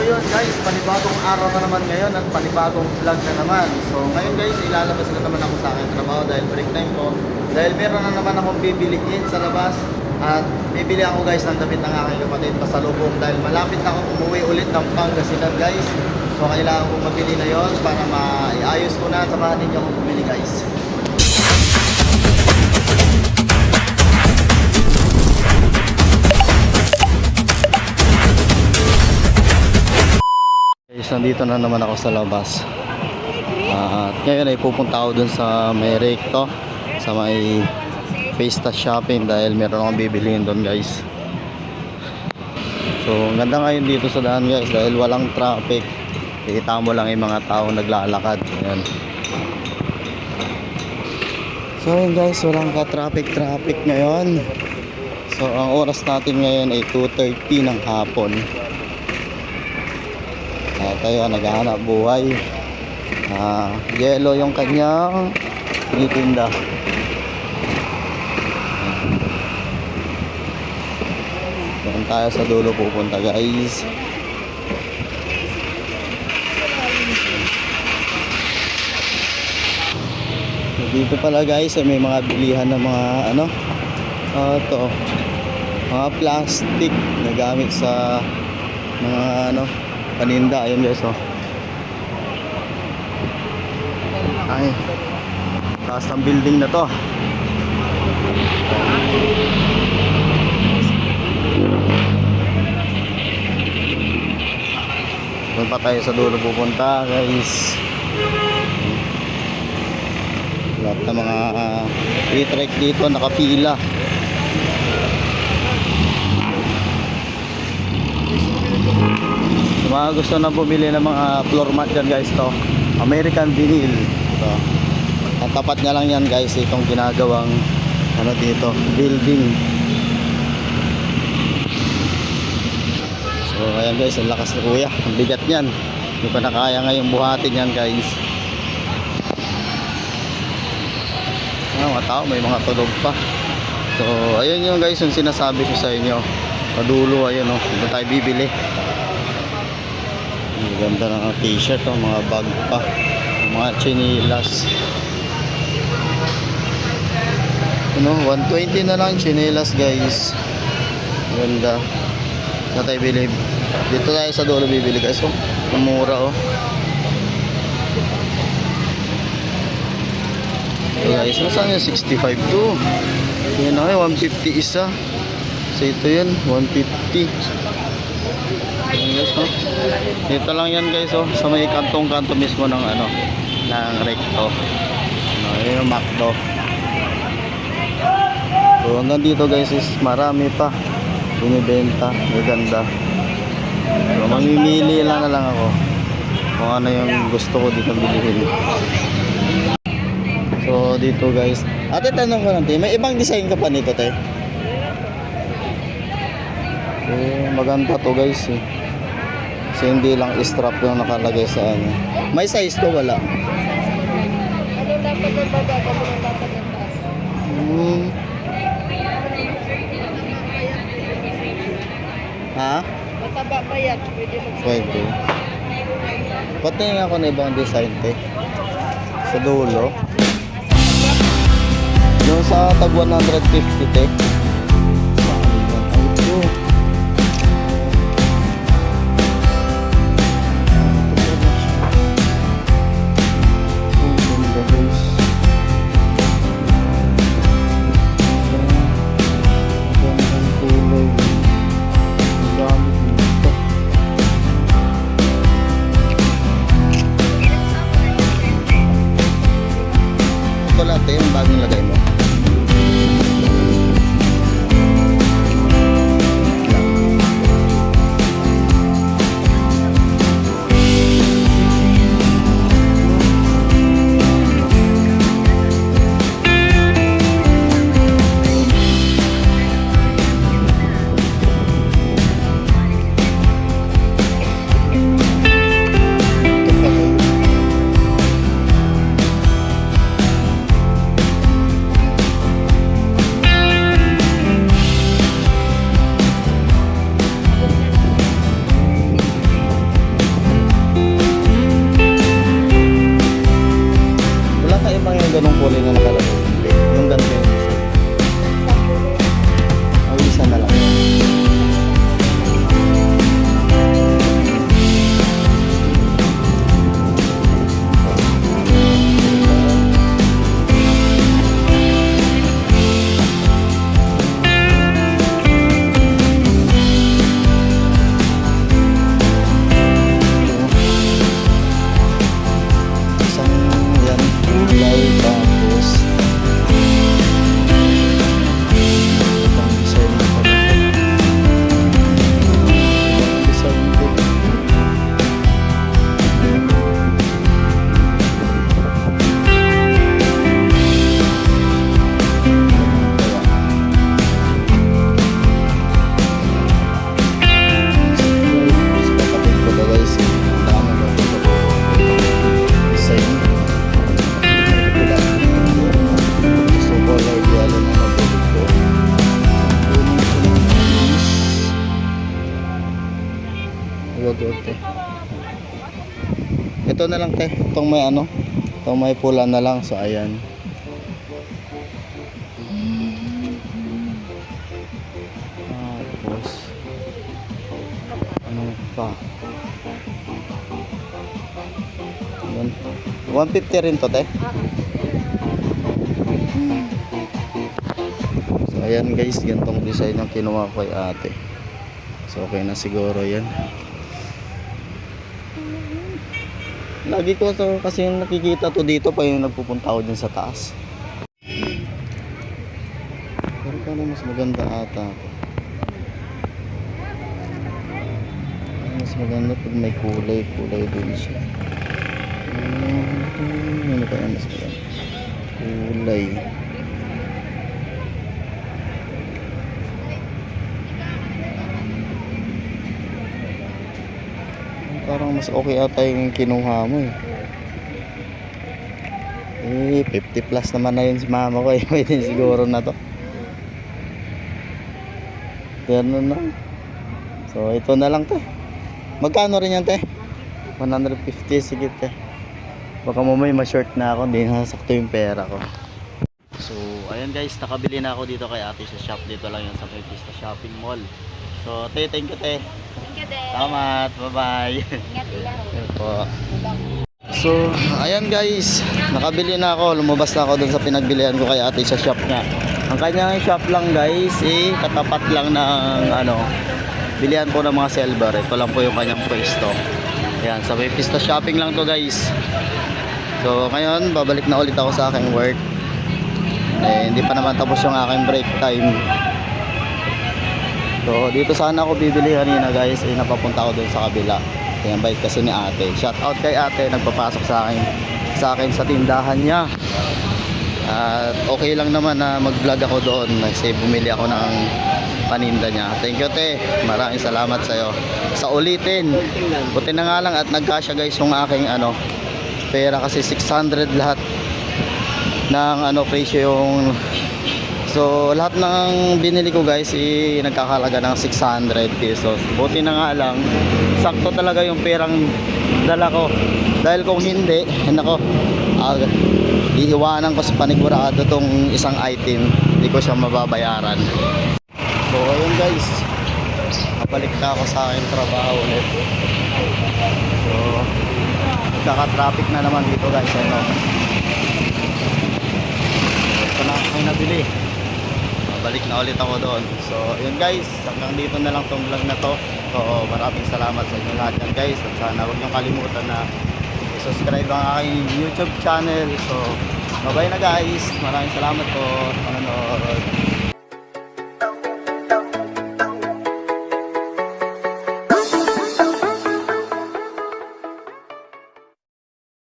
yun guys, panibagong araw na naman ngayon at panibagong vlog na naman. So ngayon guys, ilalabas na naman ako sa aking trabaho dahil break time ko. Dahil meron na naman akong bibilihin sa labas. At bibili ako guys ng damit ng aking kapatid pasalubong dahil malapit na ako umuwi ulit ng Pangasinan guys. So kailangan kong mabili na yon para maiayos ko na. Samahan ninyo akong bumili guys. Guys, nandito na naman ako sa labas. At ngayon ay pupunta ako dun sa may Recto, sa may Fiesta Shopping dahil meron akong bibilihin dun guys. So ang ganda ngayon dito sa daan guys dahil walang traffic. Kita mo lang yung mga tao naglalakad. Ayan. So yun guys, walang ka-traffic ngayon. So ang oras natin ngayon ay 2:30 ng hapon. Tayo naghahanap buhay. Yellow yung kanyang tinitinda. Doon tayo sa dulo pupunta guys. Dito pala guys may mga bilihan ng mga ito, mga plastic na gamit sa mga paninda. Ayun guys ay taas ng building na to. Doon pa tayo sa dulo pupunta guys. Lahat ng mga e-trike dito nakapila. Mga gusto na bumili ng mga floor mat dyan guys, to American vinyl to. Ang tapat nga lang yan guys itong ginagawang dito building. So ayan guys, ang lakas ni kuya, ang bigat nyan, hindi pa nakaya ngayong buhatin yan guys. Mga tao, may mga tulog pa. So ayun yung guys yung sinasabi ko sa inyo, padulo. Ayun dito tayo bibili. Ang ganda ng t-shirt, mga bag pa, mga chinilas. 120 na lang chinilas guys. Ganda. Na tayo bili. Dito tayo sa dulo bibili guys. Mura So guys, nasaan yung 65 to? Yan na 150 isa. So ito yun, 150. Ayan guys, dito lang yan guys sa may kantong-kanto mismo ng ng Recto. Ayun yung McDo. So hanggang dito guys is marami pa binibenta, maganda. So mamimili lang ako kung ano yung gusto ko dito bilhin. So dito guys, ate tanong ko lang, may ibang design ka pa nito te? So maganda to guys Kasi hindi lang strap yung nakalagay sa May size to wala? Ano dapat ang baga? Ano dapat ang taas? Ha? Mataba pa yan. Pwede magsabi. Pwede. Patingin ako na ibang design te. Sa dulo. Yung sa tag 150 te. Yung bagong lagay mo. doon, te. Ito na lang, te. Itong may ano. Itong may pula na lang. So, ayan. Tapos, ano pa? 150 rin to, te. So, ayan guys. Gantong design ang kinuha ko kay ate. So, okay na siguro yan. Lagi ko to kasi yung nakikita to dito pa yung nagpupunta ako dun sa taas. Pero parang mas maganda ata ako. Mas maganda pag may kulay din siya. Ano ba yan mas maganda? Kulay. Parang mas okay ata yung kinuha mo eh. 50 plus naman na yun si mama ko eh. Pwede siguro na to. Pero na. So ito na lang to. Magkano rin yan te? 150, sige te. Baka mamay ma-short na ako, hindi nasakto yung pera ko. So ayan guys, nakabili na ako dito kay ate sa shop. Dito lang yun sa May Pista Shopping Mall. So te, thank you te. Thank you din. Salamat, bye-bye. Ingat lang. Po. So, ayan guys, nakabili na ako, lumabas na ako dun sa pinagbilihan ko kay ate sa shop niya. Ang kanyang shop lang guys, katapat lang ng bilihan po ng mga silver. Ito lang po yung kanyang pwesto. Ayan, sa May Pista Shopping lang to guys. So, ngayon, babalik na ulit ako sa aking work. Hindi pa naman tapos yung aking break time. So dito sana ako bibili kanina guys, napapunta ako dun sa kabila. Kaya bait kasi ni ate. Shout out kay ate, nagpapasok sa akin sa tindahan niya. At okay lang naman na mag-vlog ako doon kasi bumili ako ng paninda niya. Thank you te, maraming salamat sa iyo. Sa ulitin, buti na nga lang at nagkasya guys yung aking pera kasi 600 lahat ng presyo yung. So lahat ng binili ko guys nagkakalaga ng 600 pesos. Buti na nga lang sakto talaga yung perang dala ko. Dahil kung hindi, nako, iiwanan ko sa panigurado tong isang item. Hindi ko siya mababayaran. So ayun guys, napalik na ako sa aking trabaho ulit. So nagkaka-traffic na naman dito guys. Ito na ako nabili. Balik na ulit ako doon. So, yun guys, hanggang dito na lang tong vlog na to. So, maraming salamat sa inyo lahat yan guys. At sana huwag niyong kalimutan na i-subscribe ang aking YouTube channel. So, bye-bye na guys. Maraming salamat po sa panonood.